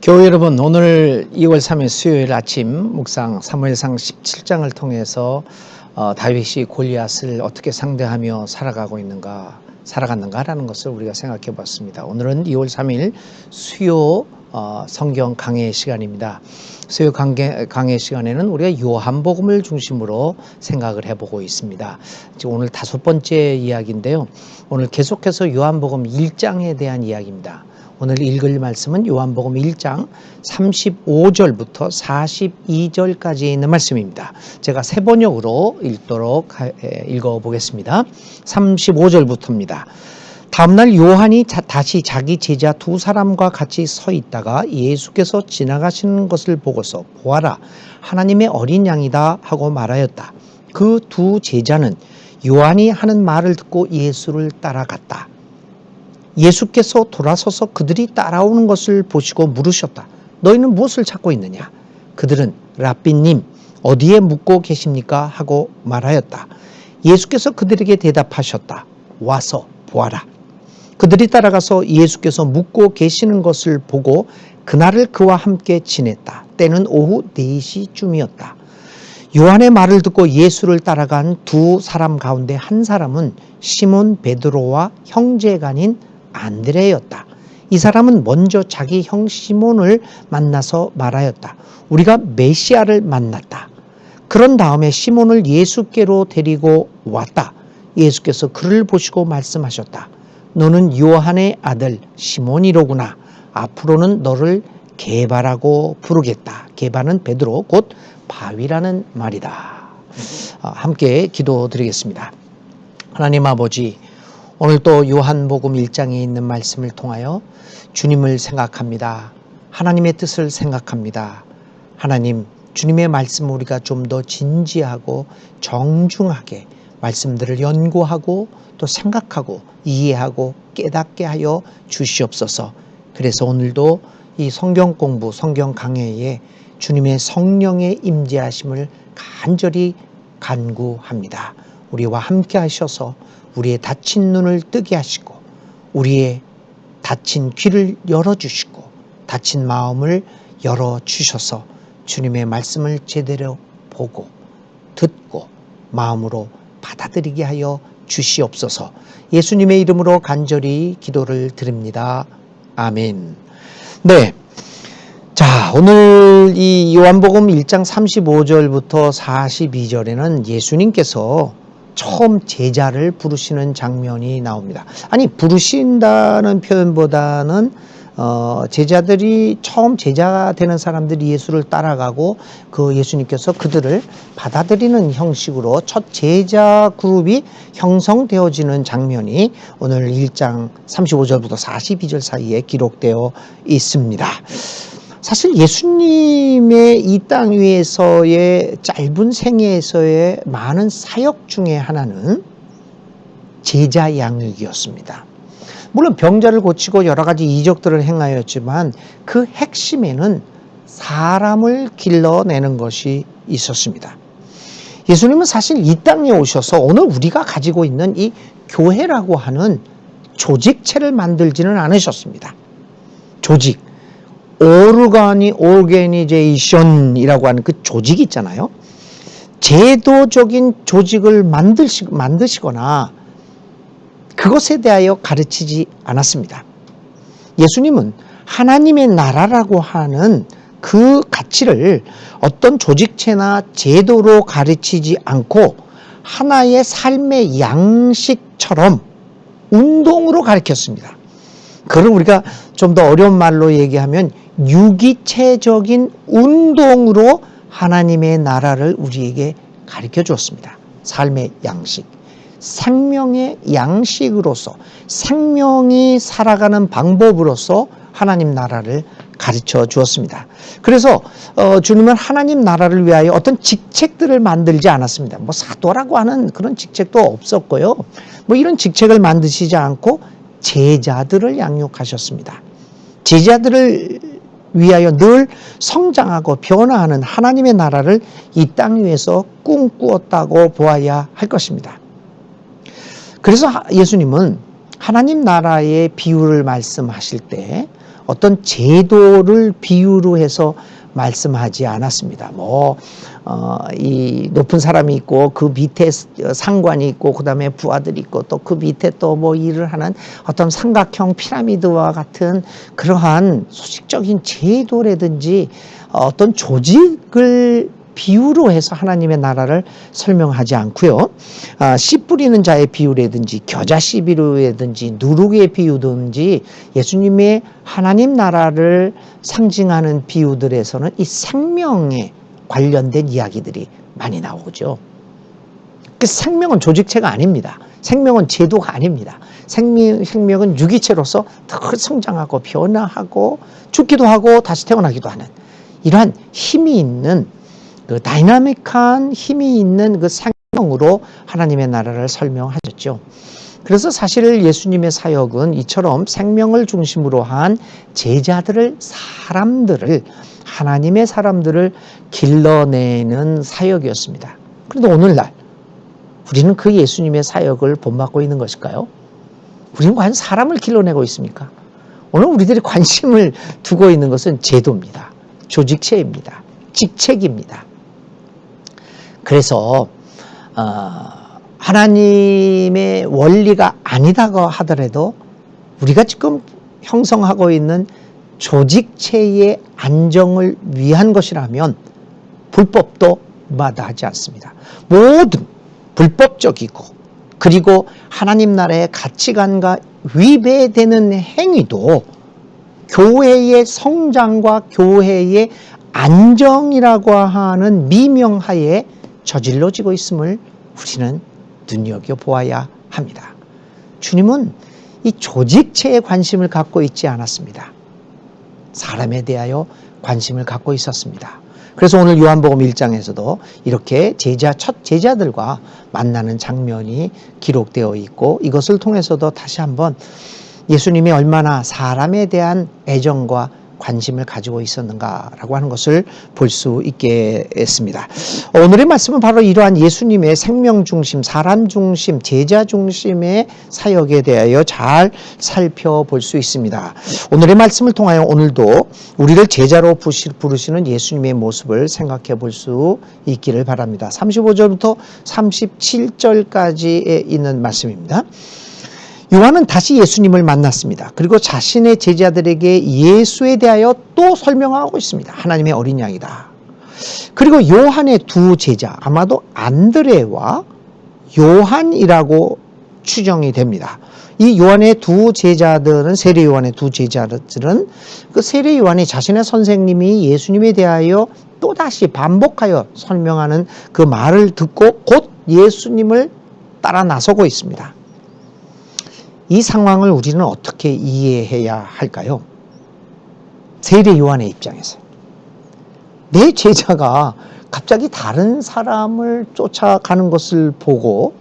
교회 여러분, 오늘 2월 3일 수요일 아침 묵상 사무엘상 17장을 통해서 다윗이 골리앗을 어떻게 상대하며 살아갔는가라는 것을 우리가 생각해 봤습니다. 오늘은 2월 3일 수요 성경 강해 시간입니다. 수요 강해 시간에는 우리가 요한복음을 중심으로 생각을 해보고 있습니다. 지금 오늘 5번째 이야기인데요. 오늘 계속해서 요한복음 1장에 대한 이야기입니다. 오늘 읽을 말씀은 요한복음 1장 35절부터 42절까지 있는 말씀입니다. 제가 세 번역으로 읽어보겠습니다. 35절부터입니다. 다음날 요한이 다시 자기 제자 두 사람과 같이 서 있다가 예수께서 지나가시는 것을 보고서 보아라, 하나님의 어린 양이다 하고 말하였다. 그 두 제자는 요한이 하는 말을 듣고 예수를 따라갔다. 예수께서 돌아서서 그들이 따라오는 것을 보시고 물으셨다. 너희는 무엇을 찾고 있느냐? 그들은 랍비님, 어디에 묵고 계십니까? 하고 말하였다. 예수께서 그들에게 대답하셨다. 와서 보아라. 그들이 따라가서 예수께서 묵고 계시는 것을 보고 그날을 그와 함께 지냈다. 때는 오후 4시쯤이었다. 요한의 말을 듣고 예수를 따라간 두 사람 가운데 한 사람은 시몬 베드로와 형제간인 안드레였다. 이 사람은 먼저 자기 형 시몬을 만나서 말하였다. 우리가 메시아를 만났다. 그런 다음에 시몬을 예수께로 데리고 왔다. 예수께서 그를 보시고 말씀하셨다. 너는 요한의 아들 시몬이로구나. 앞으로는 너를 게바라고 부르겠다. 게바는 베드로, 곧 바위라는 말이다. 함께 기도드리겠습니다. 하나님 아버지, 오늘 또 요한복음 1장에 있는 말씀을 통하여 주님을 생각합니다. 하나님의 뜻을 생각합니다. 하나님, 주님의 말씀을 우리가 좀 더 진지하고 정중하게 말씀들을 연구하고 또 생각하고 이해하고 깨닫게 하여 주시옵소서. 그래서 오늘도 이 성경 공부, 성경 강해에 주님의 성령의 임재하심을 간절히 간구합니다. 우리와 함께 하셔서 우리의 닫힌 눈을 뜨게 하시고 우리의 닫힌 귀를 열어주시고 닫힌 마음을 열어주셔서 주님의 말씀을 제대로 보고 듣고 마음으로 받아들이게 하여 주시옵소서. 예수님의 이름으로 간절히 기도를 드립니다. 아멘. 네. 자, 오늘 이 요한복음 1장 35절부터 42절에는 예수님께서 처음 제자를 부르시는 장면이 나옵니다. 아니, 부르신다는 표현보다는 제자들이 처음 제자가 되는 사람들이 예수를 따라가고 그 예수님께서 그들을 받아들이는 형식으로 첫 제자 그룹이 형성되어지는 장면이 오늘 1장 35절부터 42절 사이에 기록되어 있습니다. 사실 예수님의 이 땅 위에서의 짧은 생애에서의 많은 사역 중에 하나는 제자 양육이었습니다. 물론 병자를 고치고 여러 가지 이적들을 행하였지만 그 핵심에는 사람을 길러내는 것이 있었습니다. 예수님은 사실 이 땅에 오셔서 오늘 우리가 가지고 있는 이 교회라고 하는 조직체를 만들지는 않으셨습니다. 조직. 오르가니제이션이라고 하는 그 조직이 있잖아요. 제도적인 조직을 만드시거나 그것에 대하여 가르치지 않았습니다. 예수님은 하나님의 나라라고 하는 그 가치를 어떤 조직체나 제도로 가르치지 않고 하나의 삶의 양식처럼 운동으로 가르쳤습니다. 그걸 우리가 좀 더 어려운 말로 얘기하면 유기체적인 운동으로 하나님의 나라를 우리에게 가르쳐 주었습니다. 삶의 양식, 생명의 양식으로서, 생명이 살아가는 방법으로서 하나님 나라를 가르쳐 주었습니다. 그래서 주님은 하나님 나라를 위하여 어떤 직책들을 만들지 않았습니다. 뭐 사도라고 하는 그런 직책도 없었고요. 뭐 이런 직책을 만드시지 않고 제자들을 양육하셨습니다. 제자들을 위하여 늘 성장하고 변화하는 하나님의 나라를 이 땅 위에서 꿈꾸었다고 보아야 할 것입니다. 그래서 예수님은 하나님 나라의 비유를 말씀하실 때 어떤 제도를 비유로 해서 말씀하지 않았습니다. 이 높은 사람이 있고 그 밑에 상관이 있고 그다음에 부하들이 있고 또 그 밑에 또 뭐 일을 하는 어떤 삼각형 피라미드와 같은 그러한 수직적인 제도라든지 어떤 조직을 비유로 해서 하나님의 나라를 설명하지 않고요. 씨 뿌리는 자의 비유라든지 겨자 씨 비유라든지 누룩의 비유든지 예수님의 하나님 나라를 상징하는 비유들에서는 이 생명에 관련된 이야기들이 많이 나오죠. 그 생명은 조직체가 아닙니다. 생명은 제도가 아닙니다. 생명은 유기체로서 더 성장하고 변화하고 죽기도 하고 다시 태어나기도 하는 이러한 힘이 있는 그 다이나믹한 힘이 있는 그 생명으로 하나님의 나라를 설명하셨죠. 그래서 사실 예수님의 사역은 이처럼 생명을 중심으로 한 사람들을 하나님의 사람들을 길러내는 사역이었습니다. 그런데 오늘날 우리는 그 예수님의 사역을 본받고 있는 것일까요? 우리는 과연 사람을 길러내고 있습니까? 오늘 우리들이 관심을 두고 있는 것은 제도입니다. 조직체입니다. 직책입니다. 그래서 하나님의 원리가 아니다고 하더라도 우리가 지금 형성하고 있는 조직체의 안정을 위한 것이라면 불법도 마다하지 않습니다. 모든 불법적이고 그리고 하나님 나라의 가치관과 위배되는 행위도 교회의 성장과 교회의 안정이라고 하는 미명하에 저질러지고 있음을 우리는 눈여겨보아야 합니다. 주님은 이 조직체에 관심을 갖고 있지 않았습니다. 사람에 대하여 관심을 갖고 있었습니다. 그래서 오늘 요한복음 1장에서도 이렇게 첫 제자들과 만나는 장면이 기록되어 있고 이것을 통해서도 다시 한번 예수님이 얼마나 사람에 대한 애정과 관심을 가지고 있었는가라고 하는 것을 볼 수 있겠습니다. 오늘의 말씀은 바로 이러한 예수님의 생명 중심, 사람 중심, 제자 중심의 사역에 대하여 잘 살펴볼 수 있습니다. 오늘의 말씀을 통하여 오늘도 우리를 제자로 부르시는 예수님의 모습을 생각해 볼 수 있기를 바랍니다. 35절부터 37절까지에 있는 말씀입니다. 요한은 다시 예수님을 만났습니다. 그리고 자신의 제자들에게 예수에 대하여 또 설명하고 있습니다. 하나님의 어린 양이다. 그리고 요한의 두 제자, 아마도 안드레와 요한이라고 추정이 됩니다. 이 요한의 두 제자들은, 세례 요한의 두 제자들은 그 세례 요한이 자신의 선생님이 예수님에 대하여 또다시 반복하여 설명하는 그 말을 듣고 곧 예수님을 따라 나서고 있습니다. 이 상황을 우리는 어떻게 이해해야 할까요? 세례 요한의 입장에서 내 제자가 갑자기 다른 사람을 쫓아가는 것을 보고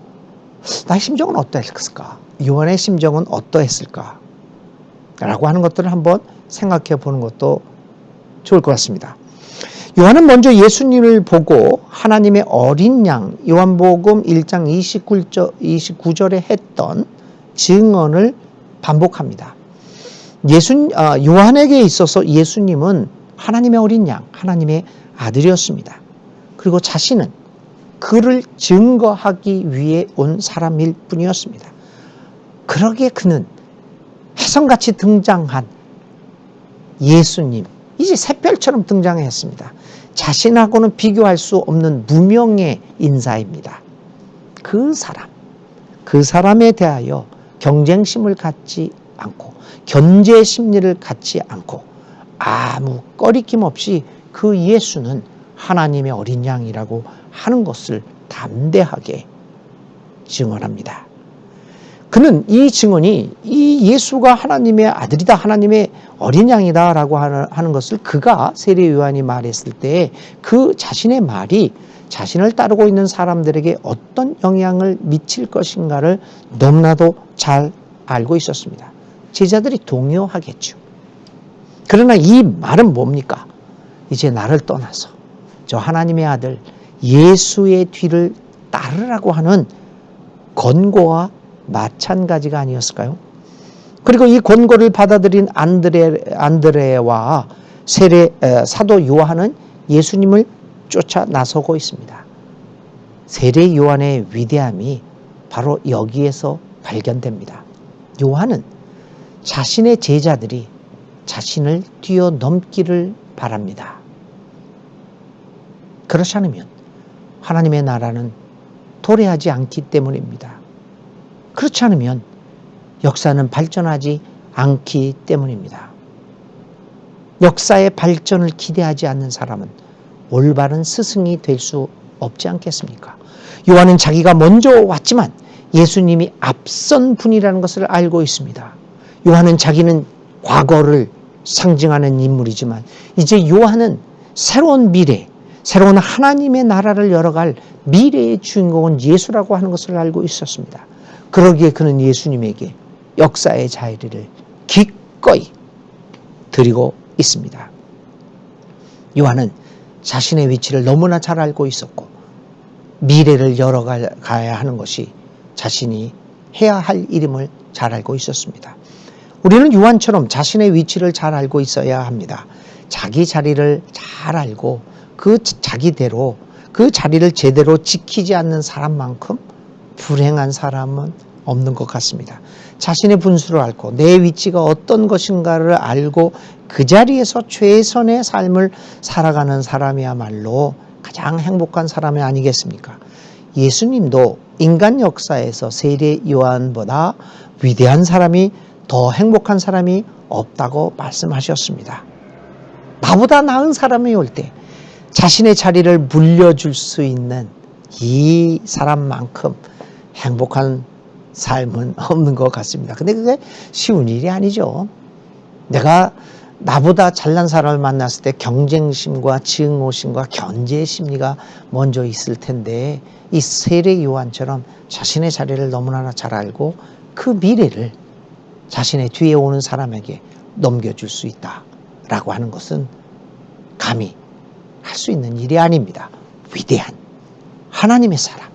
나의 심정은 어떠했을까? 요한의 심정은 어떠했을까? 라고 하는 것들을 한번 생각해 보는 것도 좋을 것 같습니다. 요한은 먼저 예수님을 보고 하나님의 어린 양, 요한복음 1장 29절에 했던 증언을 반복합니다. 요한에게 있어서 예수님은 하나님의 어린 양, 하나님의 아들이었습니다. 그리고 자신은 그를 증거하기 위해 온 사람일 뿐이었습니다. 그러기에 그는 혜성같이 등장한 예수님, 이제 샛별처럼 등장했습니다. 자신하고는 비교할 수 없는 무명의 인사입니다. 그 사람에 대하여 경쟁심을 갖지 않고 견제 심리를 갖지 않고 아무 꺼리낌 없이 그 예수는 하나님의 어린 양이라고 하는 것을 담대하게 증언합니다. 그는 이 증언이 이 예수가 하나님의 아들이다, 하나님의 어린 양이다 라고 하는 것을 그가 세례 요한이 말했을 때 그 자신의 말이 자신을 따르고 있는 사람들에게 어떤 영향을 미칠 것인가를 너무나도 잘 알고 있었습니다. 제자들이 동요하겠죠. 그러나 이 말은 뭡니까? 이제 나를 떠나서 저 하나님의 아들 예수의 뒤를 따르라고 하는 권고와 마찬가지가 아니었을까요? 그리고 이 권고를 받아들인 안드레와 사도 요한은 예수님을 쫓아 나서고 있습니다. 세례 요한의 위대함이 바로 여기에서 발견됩니다. 요한은 자신의 제자들이 자신을 뛰어넘기를 바랍니다. 그렇지 않으면 하나님의 나라는 도래하지 않기 때문입니다. 그렇지 않으면 역사는 발전하지 않기 때문입니다. 역사의 발전을 기대하지 않는 사람은 올바른 스승이 될 수 없지 않겠습니까? 요한은 자기가 먼저 왔지만 예수님이 앞선 분이라는 것을 알고 있습니다. 요한은 자기는 과거를 상징하는 인물이지만 이제 요한은 새로운 미래, 새로운 하나님의 나라를 열어갈 미래의 주인공은 예수라고 하는 것을 알고 있었습니다. 그러기에 그는 예수님에게 역사의 자리를 기꺼이 드리고 있습니다. 요한은 자신의 위치를 너무나 잘 알고 있었고 미래를 열어가야 하는 것이 자신이 해야 할 일임을 잘 알고 있었습니다. 우리는 요한처럼 자신의 위치를 잘 알고 있어야 합니다. 자기 자리를 잘 알고 그 자기대로 그 자리를 제대로 지키지 않는 사람만큼 불행한 사람은 없는 것 같습니다. 자신의 분수를 알고 내 위치가 어떤 것인가를 알고 그 자리에서 최선의 삶을 살아가는 사람이야말로 가장 행복한 사람이 아니겠습니까? 예수님도 인간 역사에서 세례 요한보다 위대한 사람이 더 행복한 사람이 없다고 말씀하셨습니다. 나보다 나은 사람이 올 때 자신의 자리를 물려줄 수 있는 이 사람만큼 행복한 삶은 없는 것 같습니다. 근데 그게 쉬운 일이 아니죠. 내가 나보다 잘난 사람을 만났을 때 경쟁심과 증오심과 견제 심리가 먼저 있을 텐데 이 세례 요한처럼 자신의 자리를 너무나 잘 알고 그 미래를 자신의 뒤에 오는 사람에게 넘겨줄 수 있다라고 하는 것은 감히 할 수 있는 일이 아닙니다. 위대한 하나님의 사람,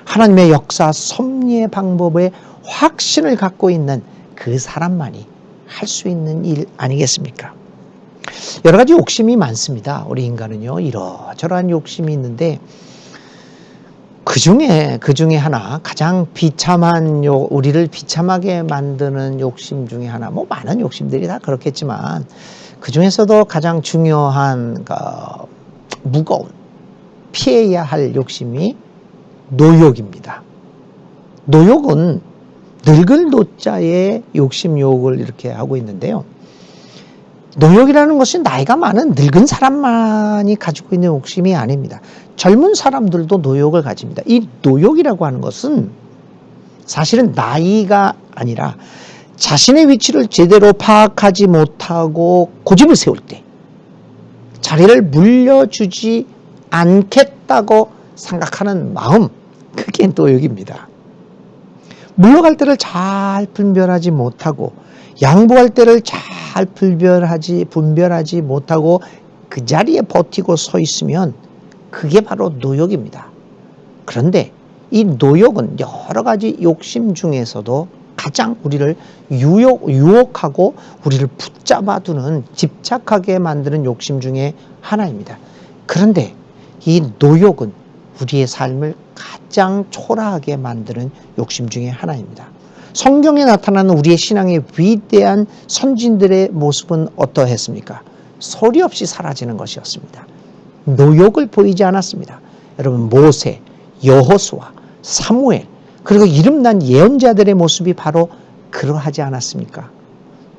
하나님의 역사 섭리의 방법에 확신을 갖고 있는 그 사람만이 할 수 있는 일 아니겠습니까? 여러 가지 욕심이 많습니다. 우리 인간은요, 이러저러한 욕심이 있는데 그 중에 하나 가장 비참한 우리를 비참하게 만드는 욕심 중에 하나, 뭐 많은 욕심들이 다 그렇겠지만 그 중에서도 가장 중요한 무거운 피해야 할 욕심이 노욕입니다. 노욕은 늙을 노자에 욕심욕을 이렇게 하고 있는데요. 노욕이라는 것은 나이가 많은 늙은 사람만이 가지고 있는 욕심이 아닙니다. 젊은 사람들도 노욕을 가집니다. 이 노욕이라고 하는 것은 사실은 나이가 아니라 자신의 위치를 제대로 파악하지 못하고 고집을 세울 때 자리를 물려주지 않겠다고 생각하는 마음, 그게 노욕입니다. 물러갈 때를 잘 분별하지 못하고 양보할 때를 잘 분별하지 못하고 그 자리에 버티고 서 있으면 그게 바로 노욕입니다. 그런데 이 노욕은 여러 가지 욕심 중에서도 가장 우리를 유혹하고 우리를 붙잡아두는 집착하게 만드는 욕심 중에 하나입니다. 그런데 이 노욕은 우리의 삶을 가장 초라하게 만드는 욕심 중에 하나입니다. 성경에 나타나는 우리의 신앙의 위대한 선진들의 모습은 어떠했습니까? 소리 없이 사라지는 것이었습니다. 노욕을 보이지 않았습니다. 여러분, 모세, 여호수아, 사무엘, 그리고 이름난 예언자들의 모습이 바로 그러하지 않았습니까?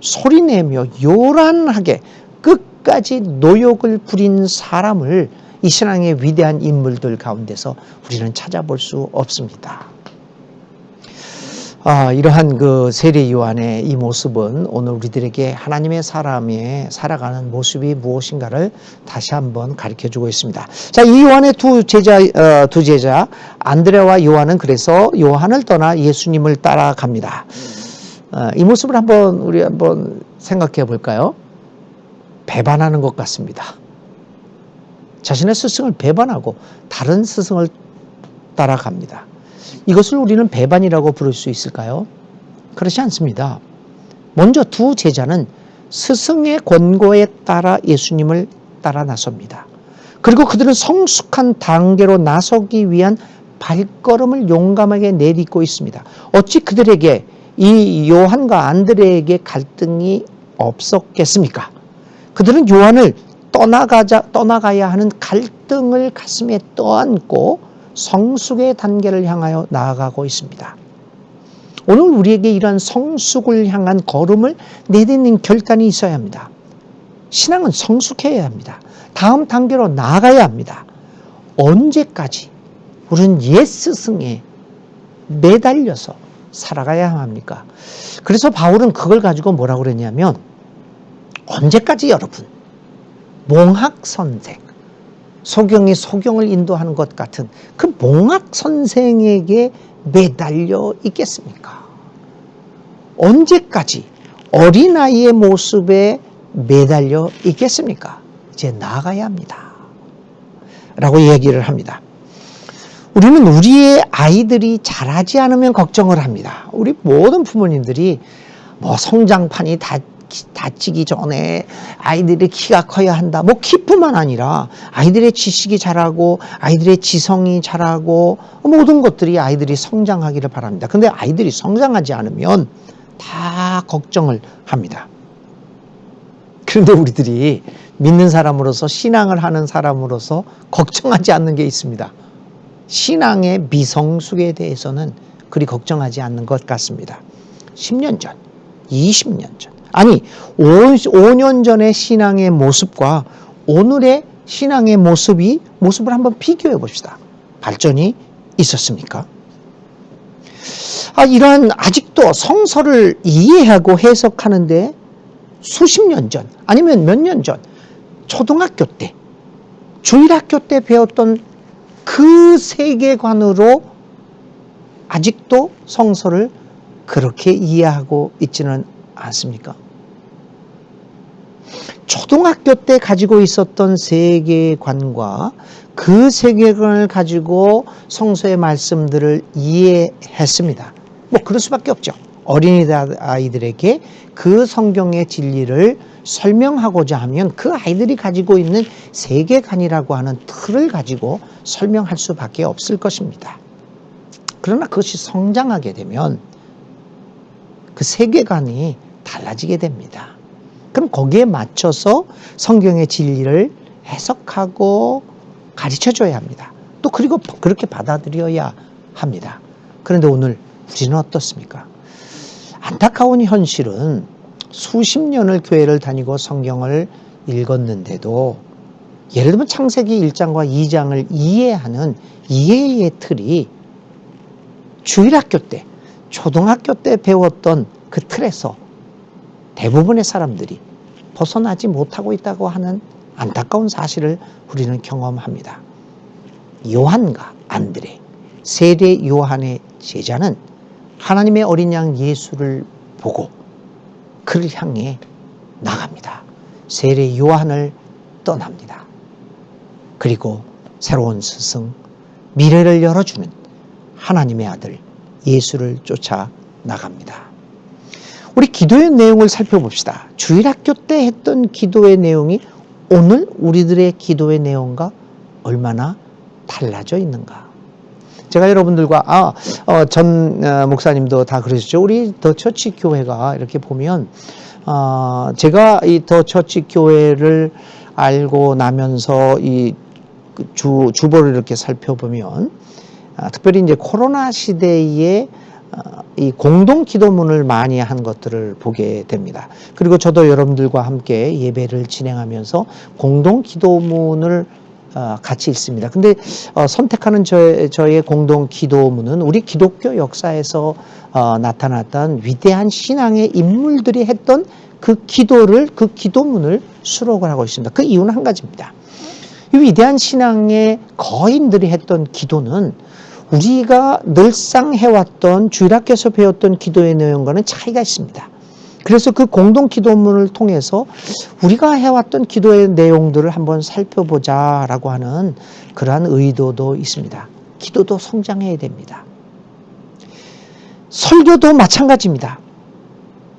소리내며 요란하게 끝까지 노욕을 부린 사람을 이 신앙의 위대한 인물들 가운데서 우리는 찾아볼 수 없습니다. 이러한 그 세례 요한의 이 모습은 오늘 우리들에게 하나님의 사람이 살아가는 모습이 무엇인가를 다시 한번 가르쳐주고 있습니다. 자, 이 요한의 두 제자 안드레와 요한은 그래서 요한을 떠나 예수님을 따라갑니다. 이 모습을 우리 한번 생각해 볼까요? 배반하는 것 같습니다. 자신의 스승을 배반하고 다른 스승을 따라갑니다. 이것을 우리는 배반이라고 부를 수 있을까요? 그렇지 않습니다. 먼저 두 제자는 스승의 권고에 따라 예수님을 따라 나섭니다. 그리고 그들은 성숙한 단계로 나서기 위한 발걸음을 용감하게 내딛고 있습니다. 어찌 그들에게 이 요한과 안드레에게 갈등이 없었겠습니까? 그들은 요한을 떠나가야 하는 갈등을 가슴에 떠안고 성숙의 단계를 향하여 나아가고 있습니다. 오늘 우리에게 이러한 성숙을 향한 걸음을 내딛는 결단이 있어야 합니다. 신앙은 성숙해야 합니다. 다음 단계로 나아가야 합니다. 언제까지 우리는 옛 스승에 매달려서 살아가야 합니까? 그래서 바울은 그걸 가지고 뭐라고 그랬냐면, 언제까지 여러분 몽학선생, 소경이 소경을 인도하는 것 같은 그 몽학선생에게 매달려 있겠습니까? 언제까지 어린아이의 모습에 매달려 있겠습니까? 이제 나아가야 합니다. 라고 얘기를 합니다. 우리는 우리의 아이들이 자라지 않으면 걱정을 합니다. 우리 모든 부모님들이 뭐 성장판이 다치기 전에 아이들의 키가 커야 한다. 뭐 키뿐만 아니라 아이들의 지식이 자라고 아이들의 지성이 자라고 모든 것들이 아이들이 성장하기를 바랍니다. 근데 아이들이 성장하지 않으면 다 걱정을 합니다. 그런데 우리들이 믿는 사람으로서, 신앙을 하는 사람으로서 걱정하지 않는 게 있습니다. 신앙의 미성숙에 대해서는 그리 걱정하지 않는 것 같습니다. 10년 전, 20년 전, 아니 5년 전의 신앙의 모습과 오늘의 신앙의 모습을 한번 비교해 봅시다. 발전이 있었습니까? 이러한 아직도 성서를 이해하고 해석하는데 수십 년 전, 아니면 몇 년 전, 초등학교 때, 주일학교 때 배웠던 그 세계관으로 아직도 성서를 그렇게 이해하고 있지는 않습니까? 초등학교 때 가지고 있었던 세계관과 그 세계관을 가지고 성서의 말씀들을 이해했습니다. 뭐 그럴 수밖에 없죠. 어린아이들에게 그 성경의 진리를 설명하고자 하면 그 아이들이 가지고 있는 세계관이라고 하는 틀을 가지고 설명할 수밖에 없을 것입니다. 그러나 그것이 성장하게 되면 그 세계관이 달라지게 됩니다. 그럼 거기에 맞춰서 성경의 진리를 해석하고 가르쳐줘야 합니다. 또 그리고 그렇게 받아들여야 합니다. 그런데 오늘 우리는 어떻습니까? 안타까운 현실은 수십 년을 교회를 다니고 성경을 읽었는데도 예를 들면 창세기 1장과 2장을 이해하는 이해의 틀이 주일학교 때, 초등학교 때 배웠던 그 틀에서 대부분의 사람들이 벗어나지 못하고 있다고 하는 안타까운 사실을 우리는 경험합니다. 요한과 안드레, 세례 요한의 제자는 하나님의 어린 양 예수를 보고 그를 향해 나갑니다. 세례 요한을 떠납니다. 그리고 새로운 스승, 미래를 열어주는 하나님의 아들 예수를 쫓아 나갑니다. 우리 기도의 내용을 살펴봅시다. 주일학교 때 했던 기도의 내용이 오늘 우리들의 기도의 내용과 얼마나 달라져 있는가. 제가 여러분들과 전 목사님도 다 그러셨죠. 우리 더 처치 교회가 이렇게 보면 제가 이 더 처치 교회를 알고 나면서 이 주보를 이렇게 살펴보면 특별히 이제 코로나 시대에 이 공동 기도문을 많이 한 것들을 보게 됩니다. 그리고 저도 여러분들과 함께 예배를 진행하면서 공동 기도문을 같이 읽습니다. 근데 선택하는 저의 공동 기도문은 우리 기독교 역사에서 나타났던 위대한 신앙의 인물들이 했던 그 기도문을 수록을 하고 있습니다. 그 이유는 한 가지입니다. 이 위대한 신앙의 거인들이 했던 기도는 우리가 늘상 해왔던 주일학교에서 배웠던 기도의 내용과는 차이가 있습니다. 그래서 그 공동 기도문을 통해서 우리가 해왔던 기도의 내용들을 한번 살펴보자라고 하는 그러한 의도도 있습니다. 기도도 성장해야 됩니다. 설교도 마찬가지입니다.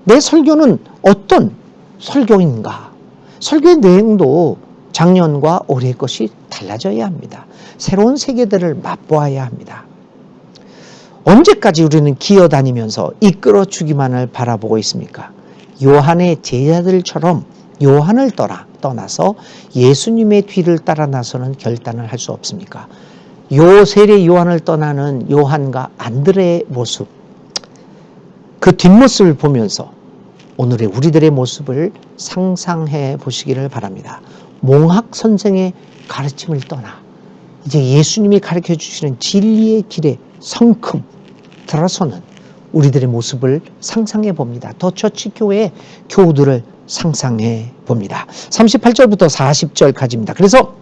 내 설교는 어떤 설교인가? 설교의 내용도 작년과 올해의 것이 달라져야 합니다. 새로운 세계들을 맛보아야 합니다. 언제까지 우리는 기어다니면서 이끌어주기만을 바라보고 있습니까? 요한의 제자들처럼 요한을 떠나서 예수님의 뒤를 따라 나서는 결단을 할 수 없습니까? 세례 요한을 떠나는 요한과 안드레의 모습, 그 뒷모습을 보면서 오늘의 우리들의 모습을 상상해 보시기를 바랍니다. 몽학 선생의 가르침을 떠나 이제 예수님이 가르쳐 주시는 진리의 길에 성큼 들어서는 우리들의 모습을 상상해 봅니다. 더 처치 교회의 교우들을 상상해 봅니다. 38절부터 40절까지입니다. 그래서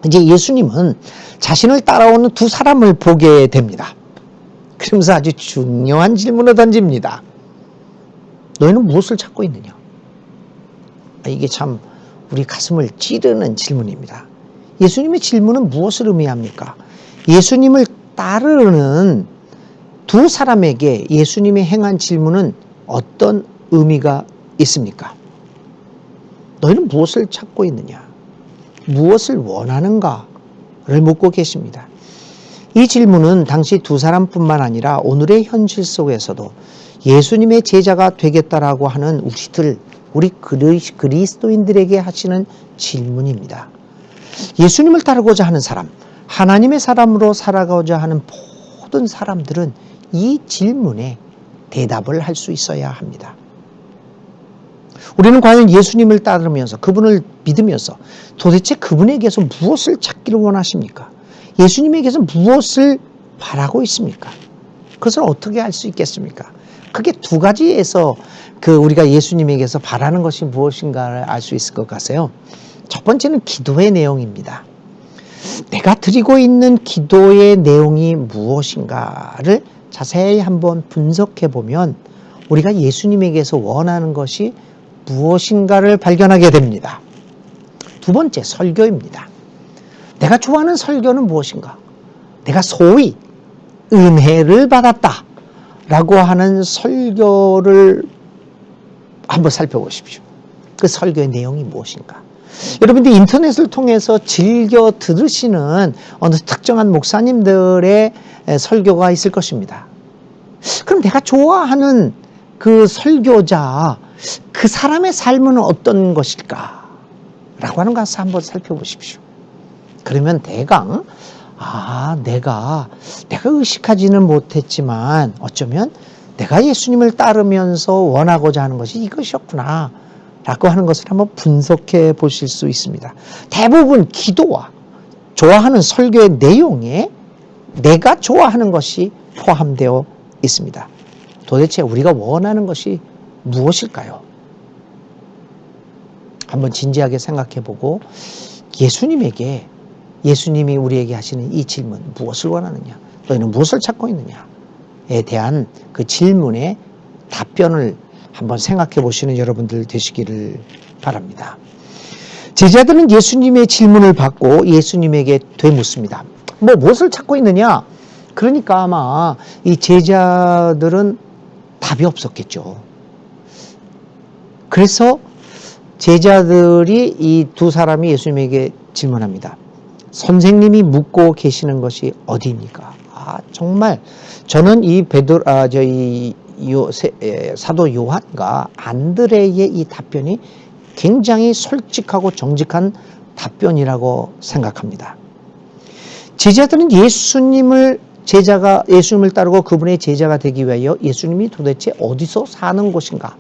이제 예수님은 자신을 따라오는 두 사람을 보게 됩니다. 그러면서 아주 중요한 질문을 던집니다. 너희는 무엇을 찾고 있느냐? 이게 참 우리 가슴을 찌르는 질문입니다. 예수님의 질문은 무엇을 의미합니까? 예수님을 따르는 두 사람에게 예수님이 행한 질문은 어떤 의미가 있습니까? 너희는 무엇을 찾고 있느냐? 무엇을 원하는가를 묻고 계십니다. 이 질문은 당시 두 사람뿐만 아니라 오늘의 현실 속에서도 예수님의 제자가 되겠다라고 하는 우리 그리스도인들에게 하시는 질문입니다. 예수님을 따르고자 하는 사람, 하나님의 사람으로 살아가고자 하는 모든 사람들은 이 질문에 대답을 할 수 있어야 합니다. 우리는 과연 예수님을 따르면서 그분을 믿으면서 도대체 그분에게서 무엇을 찾기를 원하십니까? 예수님에게서 무엇을 바라고 있습니까? 그것을 어떻게 할 수 있겠습니까? 크게 두 가지에서 우리가 예수님에게서 바라는 것이 무엇인가를 알 수 있을 것 같아요. 첫 번째는 기도의 내용입니다. 내가 드리고 있는 기도의 내용이 무엇인가를 자세히 한번 분석해 보면 우리가 예수님에게서 원하는 것이 무엇인가를 발견하게 됩니다. 두 번째, 설교입니다. 내가 좋아하는 설교는 무엇인가? 내가 소위 은혜를 받았다 라고 하는 설교를 한번 살펴보십시오. 그 설교의 내용이 무엇인가? 여러분들 인터넷을 통해서 즐겨 들으시는 어느 특정한 목사님들의 설교가 있을 것입니다. 그럼 내가 좋아하는 그 설교자, 그 사람의 삶은 어떤 것일까? 라고 하는 것을 한번 살펴보십시오. 그러면 대강 내가 의식하지는 못했지만 어쩌면 내가 예수님을 따르면서 원하고자 하는 것이 이것이었구나 라고 하는 것을 한번 분석해 보실 수 있습니다. 대부분 기도와 좋아하는 설교의 내용에 내가 좋아하는 것이 포함되어 있습니다. 도대체 우리가 원하는 것이 무엇일까요? 한번 진지하게 생각해 보고 예수님이 우리에게 하시는 이 질문, 무엇을 원하느냐? 너희는 무엇을 찾고 있느냐에 대한 그 질문에 답변을 한번 생각해 보시는 여러분들 되시기를 바랍니다. 제자들은 예수님의 질문을 받고 예수님에게 되묻습니다. 무엇을 찾고 있느냐? 그러니까 아마 이 제자들은 답이 없었겠죠. 그래서 제자들이 이 두 사람이 예수님에게 질문합니다. 선생님이 묻고 계시는 것이 어디입니까? 정말 저는 사도 요한과 안드레의 이 답변이 굉장히 솔직하고 정직한 답변이라고 생각합니다. 제자들은 예수님을 따르고 그분의 제자가 되기 위하여 예수님이 도대체 어디서 사는 곳인가,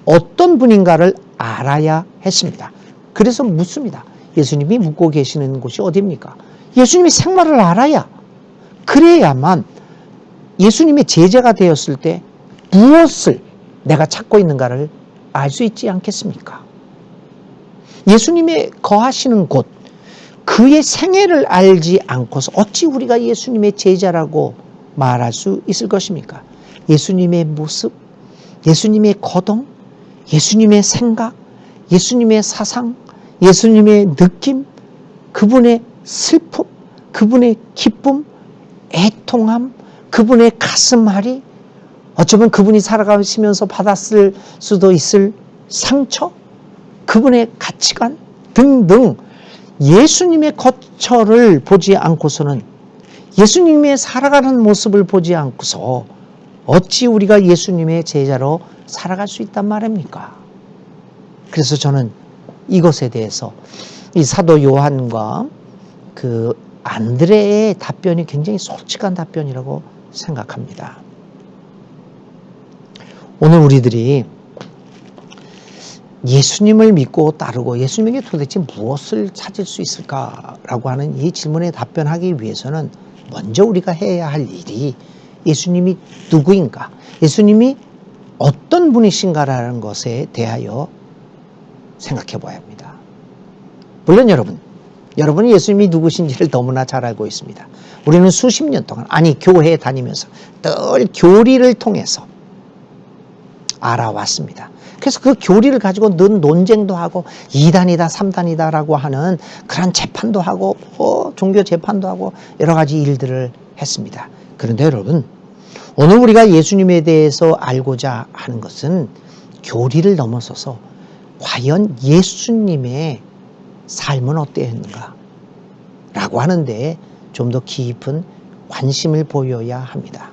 어떤 분인가를 알아야 했습니다. 그래서 묻습니다. 예수님이 묵고 계시는 곳이 어디입니까? 예수님의 생활을 알아야, 그래야만 예수님의 제자가 되었을 때 무엇을 내가 찾고 있는가를 알 수 있지 않겠습니까? 예수님의 거하시는 곳, 그의 생애를 알지 않고서 어찌 우리가 예수님의 제자라고 말할 수 있을 것입니까? 예수님의 모습, 예수님의 거동, 예수님의 생각, 예수님의 사상, 예수님의 느낌, 그분의 슬픔, 그분의 기쁨, 애통함, 그분의 가슴앓이, 어쩌면 그분이 살아가시면서 받았을 수도 있을 상처, 그분의 가치관 등등 예수님의 거처를 보지 않고서는, 예수님의 살아가는 모습을 보지 않고서 어찌 우리가 예수님의 제자로 살아갈 수 있단 말입니까? 그래서 저는 이것에 대해서 이 사도 요한과 그 안드레의 답변이 굉장히 솔직한 답변이라고 생각합니다. 오늘 우리들이 예수님을 믿고 따르고 예수님에게 도대체 무엇을 찾을 수 있을까라고 하는 이 질문에 답변하기 위해서는 먼저 우리가 해야 할 일이 예수님이 누구인가, 예수님이 어떤 분이신가라는 것에 대하여 생각해 봐야 합니다. 물론 여러분이 예수님이 누구신지를 너무나 잘 알고 있습니다. 우리는 수십 년 동안, 교회에 다니면서 늘 교리를 통해서 알아왔습니다. 그래서 그 교리를 가지고 늘 논쟁도 하고 2단이다 3단이다라고 하는 그런 재판도 하고 종교 재판도 하고 여러 가지 일들을 했습니다. 그런데 여러분, 오늘 우리가 예수님에 대해서 알고자 하는 것은 교리를 넘어서서 과연 예수님의 삶은 어떠했는가 라고 하는데 좀 더 깊은 관심을 보여야 합니다.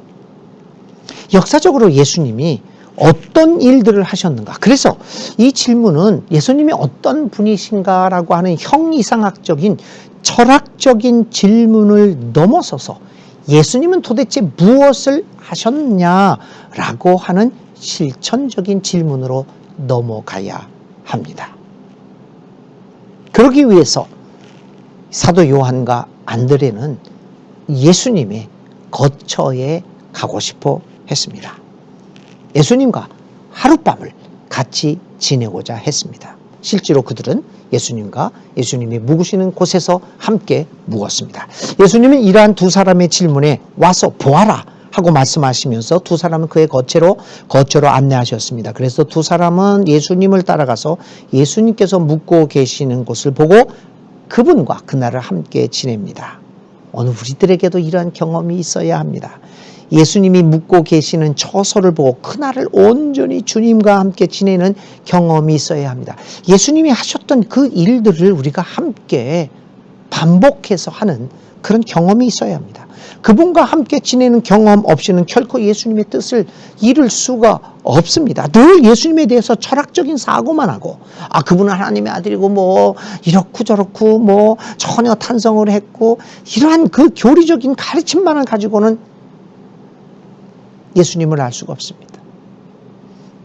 역사적으로 예수님이 어떤 일들을 하셨는가? 그래서 이 질문은 예수님이 어떤 분이신가라고 하는 형이상학적인 철학적인 질문을 넘어서서 예수님은 도대체 무엇을 하셨냐라고 하는 실천적인 질문으로 넘어가야 합니다. 그러기 위해서 사도 요한과 안드레는 예수님의 거처에 가고 싶어 했습니다. 예수님과 하룻밤을 같이 지내고자 했습니다. 실제로 그들은 예수님과 예수님이 묵으시는 곳에서 함께 묵었습니다. 예수님은 이러한 두 사람의 질문에 와서 보아라 하고 말씀하시면서 두 사람은 그의 거처로 안내하셨습니다. 그래서 두 사람은 예수님을 따라가서 예수님께서 묵고 계시는 곳을 보고 그분과 그날을 함께 지냅니다. 오늘 우리들에게도 이러한 경험이 있어야 합니다. 예수님이 묵고 계시는 처소를 보고 그날을 온전히 주님과 함께 지내는 경험이 있어야 합니다. 예수님이 하셨던 그 일들을 우리가 함께 반복해서 하는 그런 경험이 있어야 합니다. 그분과 함께 지내는 경험 없이는 결코 예수님의 뜻을 이룰 수가 없습니다. 늘 예수님에 대해서 철학적인 사고만 하고 그분은 하나님의 아들이고 이렇고 저렇고 전혀 탄성을 했고 이러한 그 교리적인 가르침만을 가지고는 예수님을 알 수가 없습니다.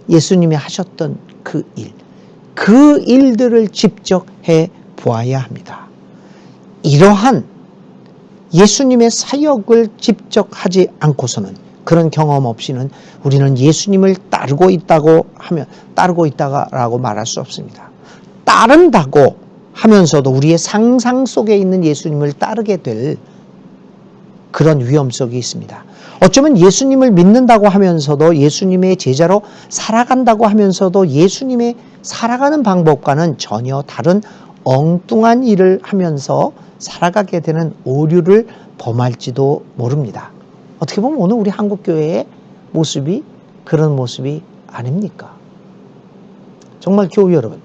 예수님이 하셨던 그 일들을 직접 해 보아야 합니다. 이러한 예수님의 사역을 직접 하지 않고서는, 그런 경험 없이는 우리는 예수님을 따르고 있다라고 말할 수 없습니다. 따른다고 하면서도 우리의 상상 속에 있는 예수님을 따르게 될 그런 위험성이 있습니다. 어쩌면 예수님을 믿는다고 하면서도, 예수님의 제자로 살아간다고 하면서도 예수님의 살아가는 방법과는 전혀 다른 엉뚱한 일을 하면서 살아가게 되는 오류를 범할지도 모릅니다. 어떻게 보면 오늘 우리 한국교회의 모습이 그런 모습이 아닙니까? 정말 교우 여러분,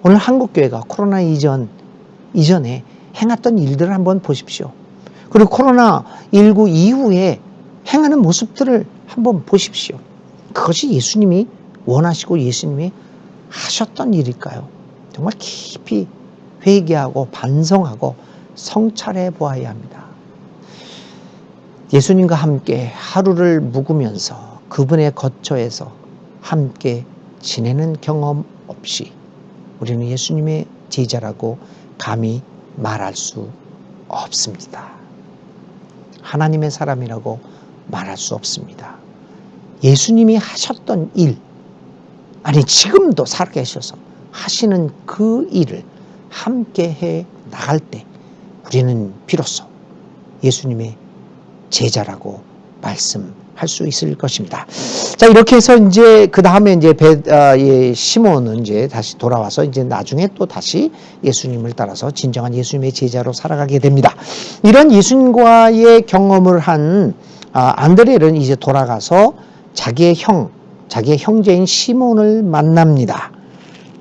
오늘 한국교회가 코로나 이전에 행했던 일들을 한번 보십시오. 그리고 코로나19 이후에 행하는 모습들을 한번 보십시오. 그것이 예수님이 원하시고 예수님이 하셨던 일일까요? 정말 깊이 회개하고 반성하고 성찰해 보아야 합니다. 예수님과 함께 하루를 묵으면서 그분의 거처에서 함께 지내는 경험 없이 우리는 예수님의 제자라고 감히 말할 수 없습니다. 하나님의 사람이라고 말할 수 없습니다. 예수님이 하셨던 일, 지금도 살아계셔서 하시는 그 일을 함께 해 나갈 때 우리는 비로소 예수님의 제자라고 말씀할 할 수 있을 것입니다. 자, 이렇게 해서 이제 그 다음에 이제 시몬은 이제 다시 돌아와서 이제 나중에 또 다시 예수님을 따라서 진정한 예수님의 제자로 살아가게 됩니다. 이런 예수님과의 경험을 한 안드레는 이제 돌아가서 자기의 형제인 시몬을 만납니다.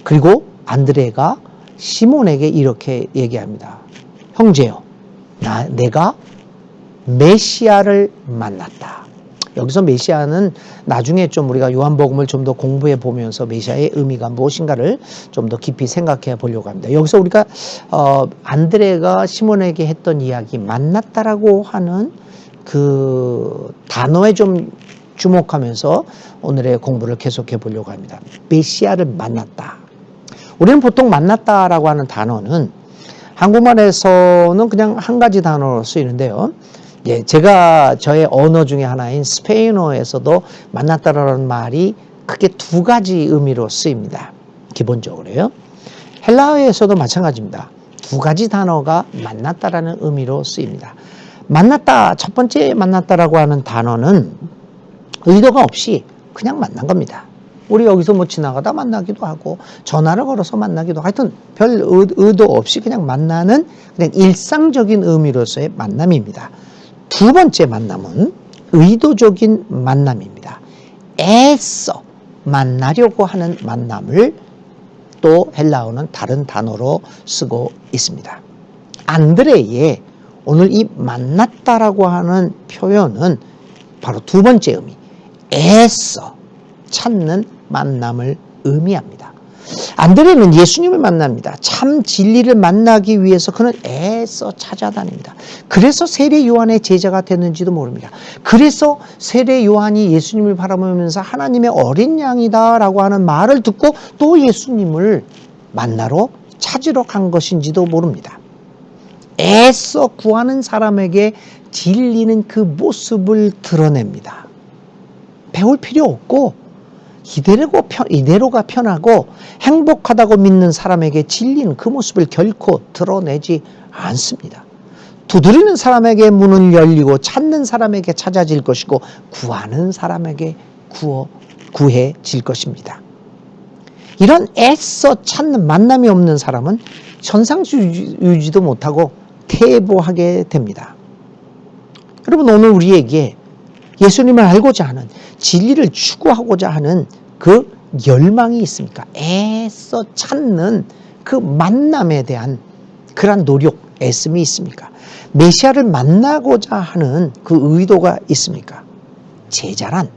그리고 안드레가 시몬에게 이렇게 얘기합니다. 형제요, 내가 메시아를 만났다. 여기서 메시아는 나중에 좀 우리가 요한복음을 좀 더 공부해 보면서 메시아의 의미가 무엇인가를 좀 더 깊이 생각해 보려고 합니다. 여기서 우리가 안드레가 시몬에게 했던 이야기, 만났다라고 하는 그 단어에 좀 주목하면서 오늘의 공부를 계속해 보려고 합니다. 메시아를 만났다. 우리는 보통 만났다라고 하는 단어는 한국말에서는 그냥 한 가지 단어로 쓰이는데요. 예, 제가 저의 언어 중에 하나인 스페인어에서도 만났다라는 말이 크게 두 가지 의미로 쓰입니다. 기본적으로요. 헬라어에서도 마찬가지입니다. 두 가지 단어가 만났다라는 의미로 쓰입니다. 만났다, 첫 번째 만났다라고 하는 단어는 의도가 없이 그냥 만난 겁니다. 우리 여기서 뭐 지나가다 만나기도 하고 전화를 걸어서 만나기도 하고 하여튼 별 의도 없이 그냥 만나는 그냥 일상적인 의미로서의 만남입니다. 두 번째 만남은 의도적인 만남입니다. 애써 만나려고 하는 만남을 또 헬라어는 다른 단어로 쓰고 있습니다. 안드레의 오늘 이 만났다라고 하는 표현은 바로 두 번째 의미, 애써 찾는 만남을 의미합니다. 안드레는 예수님을 만납니다. 참 진리를 만나기 위해서 그는 애써 찾아다닙니다. 그래서 세례 요한의 제자가 됐는지도 모릅니다. 그래서 세례 요한이 예수님을 바라보면서 하나님의 어린 양이다라고 하는 말을 듣고 또 예수님을 만나러 찾으러 간 것인지도 모릅니다. 애써 구하는 사람에게 진리는 그 모습을 드러냅니다. 배울 필요 없고 이대로가 편하고 행복하다고 믿는 사람에게 진리는 그 모습을 결코 드러내지 않습니다. 두드리는 사람에게 문은 열리고 찾는 사람에게 찾아질 것이고 구하는 사람에게 구해질 것입니다. 이런 애써 찾는 만남이 없는 사람은 현상유지도 못하고 퇴보하게 됩니다. 여러분, 오늘 우리에게 예수님을 알고자 하는, 진리를 추구하고자 하는 그 열망이 있습니까? 애써 찾는 그 만남에 대한 그런 노력, 애씀이 있습니까? 메시아를 만나고자 하는 그 의도가 있습니까? 제자란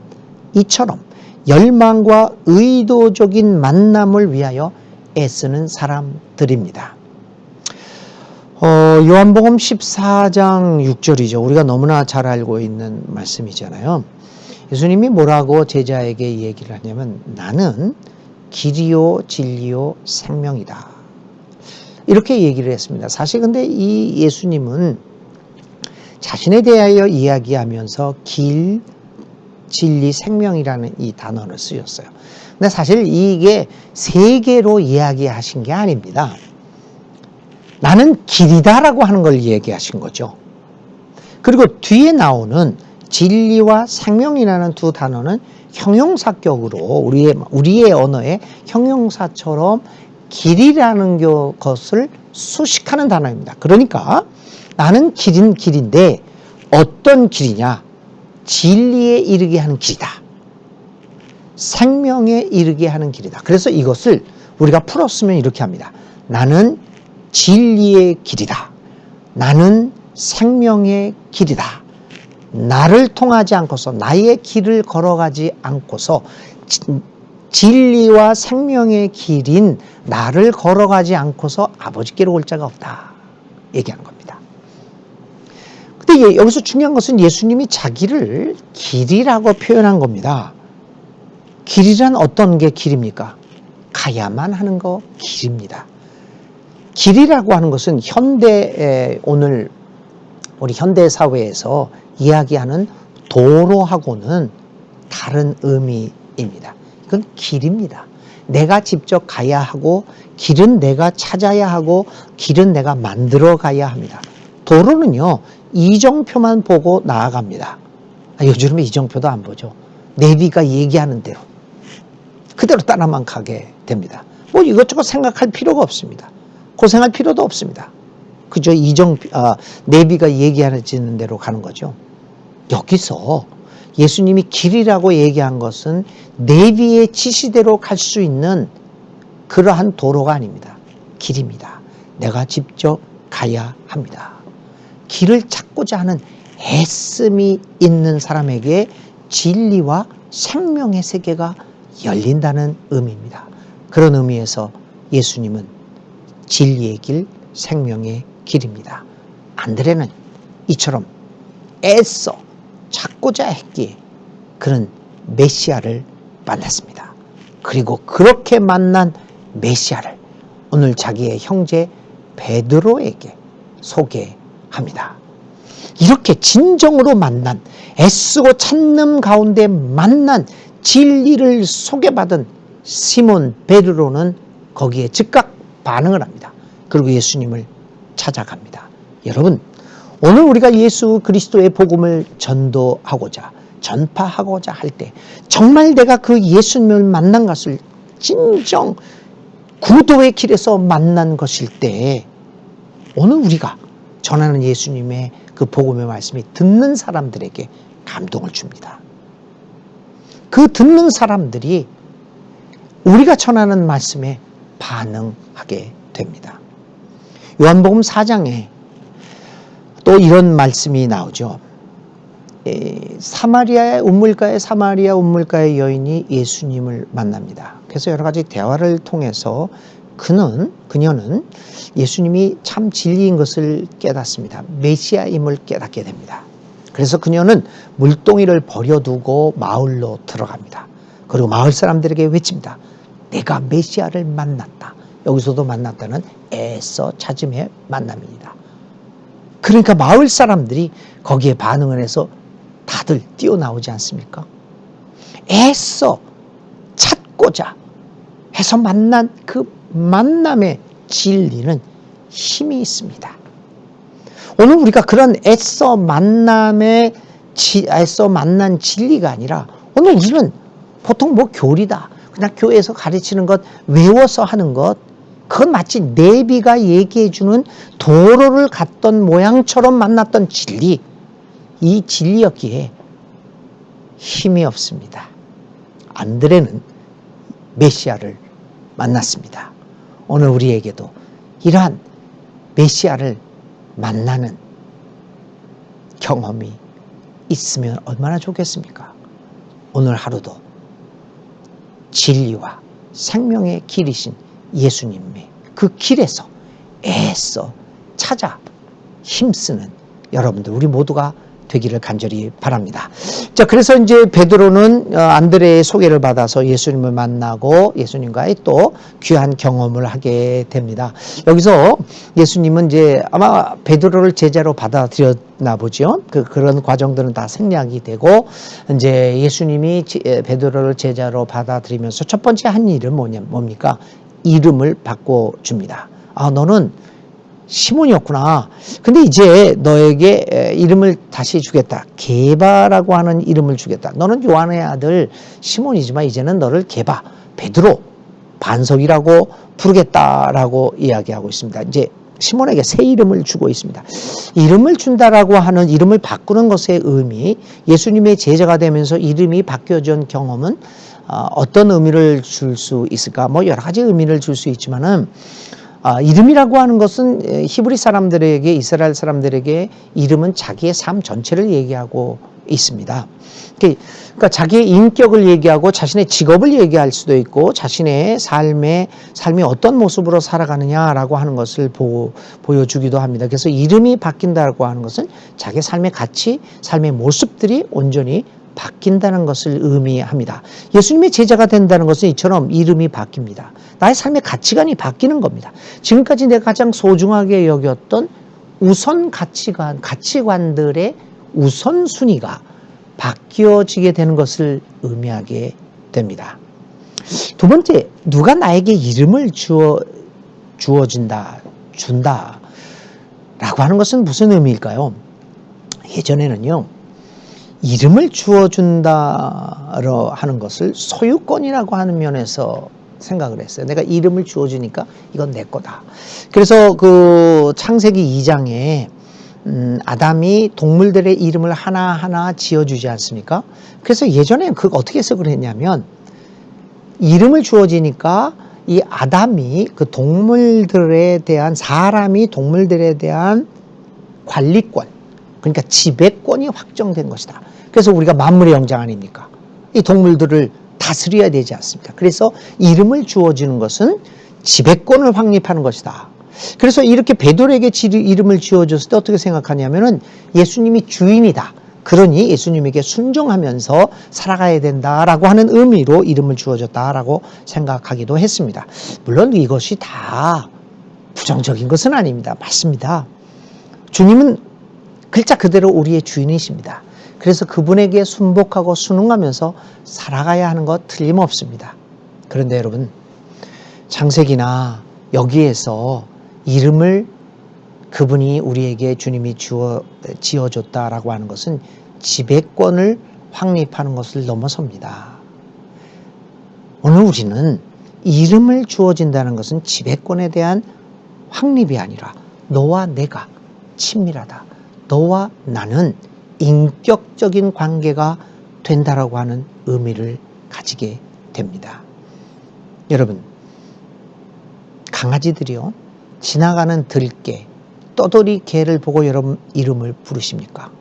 이처럼 열망과 의도적인 만남을 위하여 애쓰는 사람들입니다. 요한복음 14장 6절이죠. 우리가 너무나 잘 알고 있는 말씀이잖아요. 예수님이 뭐라고 제자에게 얘기를 하냐면 나는 길이요 진리요 생명이다. 이렇게 얘기를 했습니다. 사실 근데 이 예수님은 자신에 대하여 이야기하면서 길, 진리, 생명이라는 이 단어를 쓰였어요. 근데 사실 이게 세 개로 이야기하신 게 아닙니다. 나는 길이다라고 하는 걸 얘기하신 거죠. 그리고 뒤에 나오는 진리와 생명이라는 두 단어는 형용사격으로 우리의 언어의 형용사처럼 길이라는 것을 수식하는 단어입니다. 그러니까 나는 길은 길인데 어떤 길이냐? 진리에 이르게 하는 길이다. 생명에 이르게 하는 길이다. 그래서 이것을 우리가 풀었으면 이렇게 합니다. 나는 진리의 길이다. 나는 생명의 길이다. 나를 통하지 않고서 나의 길을 걸어가지 않고서 진리와 생명의 길인 나를 걸어가지 않고서 아버지께로 올 자가 없다. 얘기하는 겁니다. 근데 여기서 중요한 것은 예수님이 자기를 길이라고 표현한 겁니다. 길이란 어떤 게 길입니까? 가야만 하는 거 길입니다. 길이라고 하는 것은 오늘 우리 현대 사회에서 이야기하는 도로하고는 다른 의미입니다. 이건 길입니다. 내가 직접 가야 하고 길은 내가 찾아야 하고 길은 내가 만들어 가야 합니다. 도로는요, 이정표만 보고 나아갑니다. 요즘에 이정표도 안 보죠. 내비가 얘기하는 대로 그대로 따라만 가게 됩니다. 뭐 이것저것 생각할 필요가 없습니다. 고생할 필요도 없습니다. 그저 내비가 얘기하는 대로 가는 거죠. 여기서 예수님이 길이라고 얘기한 것은 내비의 지시대로 갈 수 있는 그러한 도로가 아닙니다. 길입니다. 내가 직접 가야 합니다. 길을 찾고자 하는 애씀이 있는 사람에게 진리와 생명의 세계가 열린다는 의미입니다. 그런 의미에서 예수님은 진리의 길, 생명의 길입니다. 안드레는 이처럼 애써 찾고자 했기에 그는 메시아를 만났습니다. 그리고 그렇게 만난 메시아를 오늘 자기의 형제 베드로에게 소개합니다. 이렇게 진정으로 만난, 애쓰고 찾는 가운데 만난 진리를 소개받은 시몬 베드로는 거기에 즉각 반응을 합니다. 그리고 예수님을 찾아갑니다. 여러분, 오늘 우리가 예수 그리스도의 복음을 전파하고자 할 때 정말 내가 그 예수님을 만난 것을 진정 구도의 길에서 만난 것일 때 오늘 우리가 전하는 예수님의 그 복음의 말씀이 듣는 사람들에게 감동을 줍니다. 그 듣는 사람들이 우리가 전하는 말씀에 반응하게 됩니다. 요한복음 4장에 또 이런 말씀이 나오죠. 사마리아 우물가의 여인이 예수님을 만납니다. 그래서 여러 가지 대화를 통해서 그녀는 예수님이 참 진리인 것을 깨닫습니다. 메시아임을 깨닫게 됩니다. 그래서 그녀는 물동이를 버려두고 마을로 들어갑니다. 그리고 마을 사람들에게 외칩니다. 내가 메시아를 만났다. 여기서도 만났다는 애써 찾음의 만남입니다. 그러니까 마을 사람들이 거기에 반응을 해서 다들 뛰어나오지 않습니까? 애써 찾고자 해서 만난 그 만남의 진리는 힘이 있습니다. 오늘 우리가 그런 애써 만난 진리가 아니라 오늘 우리는 보통 교리다. 그냥 교회에서 가르치는 것, 외워서 하는 것, 그건 마치 내비가 얘기해주는 도로를 갔던 모양처럼 만났던 진리, 이 진리였기에 힘이 없습니다. 안드레는 메시아를 만났습니다. 오늘 우리에게도 이러한 메시아를 만나는 경험이 있으면 얼마나 좋겠습니까? 오늘 하루도 진리와 생명의 길이신 예수님의 그 길에서 애써 찾아 힘쓰는 여러분들, 우리 모두가 되기를 간절히 바랍니다. 자, 그래서 이제 베드로는 안드레의 소개를 받아서 예수님을 만나고 예수님과의 또 귀한 경험을 하게 됩니다. 여기서 예수님은 이제 아마 베드로를 제자로 받아들였나 보죠. 그런 과정들은 다 생략이 되고 이제 예수님이 베드로를 제자로 받아들이면서 첫 번째 한 일은 뭡니까? 이름을 바꿔줍니다. 너는 시몬이었구나. 근데 이제 너에게 이름을 다시 주겠다. 게바라고 하는 이름을 주겠다. 너는 요한의 아들 시몬이지만 이제는 너를 게바, 베드로, 반석이라고 부르겠다라고 이야기하고 있습니다. 이제 시몬에게 새 이름을 주고 있습니다. 이름을 준다라고 하는, 이름을 바꾸는 것의 의미, 예수님의 제자가 되면서 이름이 바뀌어진 경험은 어떤 의미를 줄 수 있을까? 여러 가지 의미를 줄 수 있지만은 이름이라고 하는 것은 히브리 사람들에게, 이스라엘 사람들에게 이름은 자기의 삶 전체를 얘기하고 있습니다. 그러니까 자기의 인격을 얘기하고 자신의 직업을 얘기할 수도 있고 자신의 삶이 어떤 모습으로 살아가느냐라고 하는 것을 보여주기도 합니다. 그래서 이름이 바뀐다고 하는 것은 자기의 삶의 가치, 삶의 모습들이 온전히 바뀐다는 것을 의미합니다. 예수님의 제자가 된다는 것은 이처럼 이름이 바뀝니다. 나의 삶의 가치관이 바뀌는 겁니다. 지금까지 내가 가장 소중하게 여겼던 우선 가치관들의 우선순위가 바뀌어지게 되는 것을 의미하게 됩니다. 두 번째, 누가 나에게 이름을 준다 라고 하는 것은 무슨 의미일까요? 예전에는요, 이름을 주어준다로 하는 것을 소유권이라고 하는 면에서 생각을 했어요. 내가 이름을 주어주니까 이건 내 거다. 그래서 그 창세기 2장에 아담이 동물들의 이름을 하나하나 지어주지 않습니까? 그래서 예전에 그거 어떻게 해석을 했냐면, 이름을 주어지니까 이 아담이 그 동물들에 대한, 사람이 동물들에 대한 관리권, 그러니까 지배권이 확정된 것이다. 그래서 우리가 만물의 영장 아닙니까? 이 동물들을 다스려야 되지 않습니까? 그래서 이름을 주어지는 것은 지배권을 확립하는 것이다. 그래서 이렇게 베드로에게 이름을 지어줬을 때 어떻게 생각하냐면은 예수님이 주인이다. 그러니 예수님에게 순종하면서 살아가야 된다라고 하는 의미로 이름을 주어줬다라고 생각하기도 했습니다. 물론 이것이 다 부정적인 것은 아닙니다. 맞습니다. 주님은 글자 그대로 우리의 주인이십니다. 그래서 그분에게 순복하고 순응하면서 살아가야 하는 것 틀림없습니다. 그런데 여러분, 창세기나 여기에서 이름을 그분이 우리에게 주님이 지어줬다라고 하는 것은 지배권을 확립하는 것을 넘어섭니다. 오늘 우리는 이름을 주어진다는 것은 지배권에 대한 확립이 아니라 너와 내가 친밀하다. 너와 나는 인격적인 관계가 된다라고 하는 의미를 가지게 됩니다. 여러분, 강아지들이요, 지나가는 들개, 떠돌이 개를 보고 여러분 이름을 부르십니까?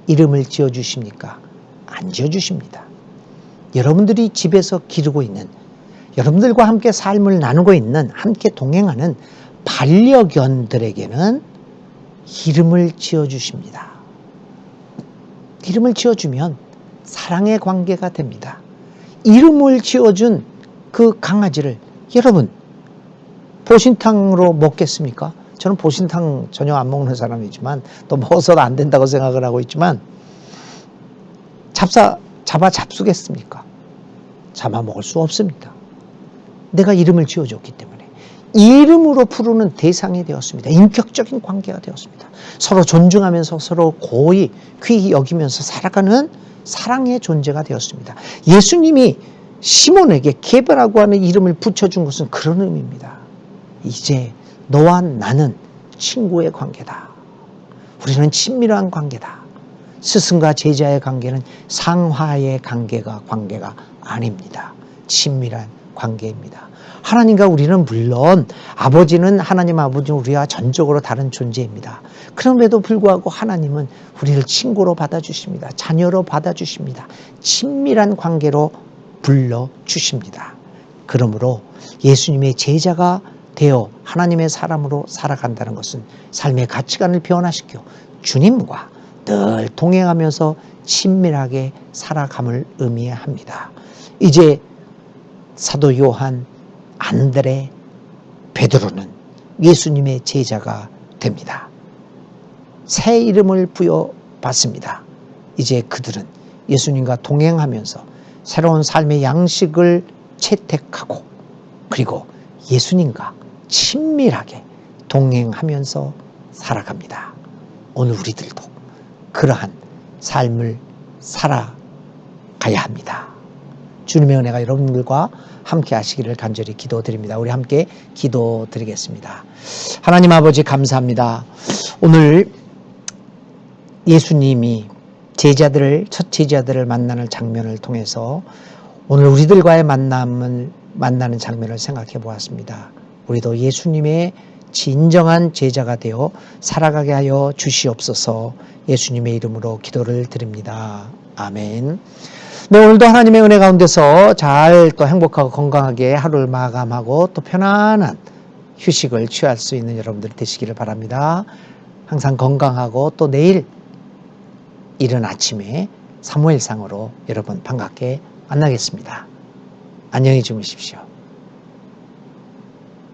이름을 지어주십니까? 안 지어주십니다. 여러분들이 집에서 기르고 있는, 여러분들과 함께 삶을 나누고 있는, 함께 동행하는 반려견들에게는 이름을 지어주십니다. 이름을 지어주면 사랑의 관계가 됩니다. 이름을 지어준 그 강아지를 여러분 보신탕으로 먹겠습니까? 저는 보신탕 전혀 안 먹는 사람이지만, 또 먹어서도 안 된다고 생각을 하고 있지만, 잡아 잡수겠습니까? 잡아 먹을 수 없습니다. 내가 이름을 지어줬기 때문에 이름으로 부르는 대상이 되었습니다. 인격적인 관계가 되었습니다. 서로 존중하면서 서로 고이 귀히 여기면서 살아가는 사랑의 존재가 되었습니다. 예수님이 시몬에게 게바라고 하는 이름을 붙여준 것은 그런 의미입니다. 이제 너와 나는 친구의 관계다. 우리는 친밀한 관계다. 스승과 제자의 관계는 상하의 관계가 아닙니다. 친밀한 관계입니다. 하나님과 우리는 물론 하나님 아버지는 우리와 전적으로 다른 존재입니다. 그럼에도 불구하고 하나님은 우리를 친구로 받아주십니다. 자녀로 받아주십니다. 친밀한 관계로 불러주십니다. 그러므로 예수님의 제자가 되어 하나님의 사람으로 살아간다는 것은 삶의 가치관을 변화시켜 주님과 늘 동행하면서 친밀하게 살아감을 의미합니다. 이제 사도 요한, 안드레, 베드로는 예수님의 제자가 됩니다. 새 이름을 부여받습니다. 이제 그들은 예수님과 동행하면서 새로운 삶의 양식을 채택하고, 그리고 예수님과 친밀하게 동행하면서 살아갑니다. 오늘 우리들도 그러한 삶을 살아가야 합니다. 주님의 은혜가 여러분들과 함께 하시기를 간절히 기도드립니다. 우리 함께 기도드리겠습니다. 하나님 아버지 감사합니다. 오늘 예수님이 첫 제자들을 만나는 장면을 통해서 오늘 우리들과의 만나는 장면을 생각해 보았습니다. 우리도 예수님의 진정한 제자가 되어 살아가게 하여 주시옵소서. 예수님의 이름으로 기도를 드립니다. 아멘. 네, 오늘도 하나님의 은혜 가운데서 잘 또 행복하고 건강하게 하루를 마감하고 또 편안한 휴식을 취할 수 있는 여러분들 되시기를 바랍니다. 항상 건강하고 또 내일 이른 아침에 사무엘상으로 여러분 반갑게 만나겠습니다. 안녕히 주무십시오.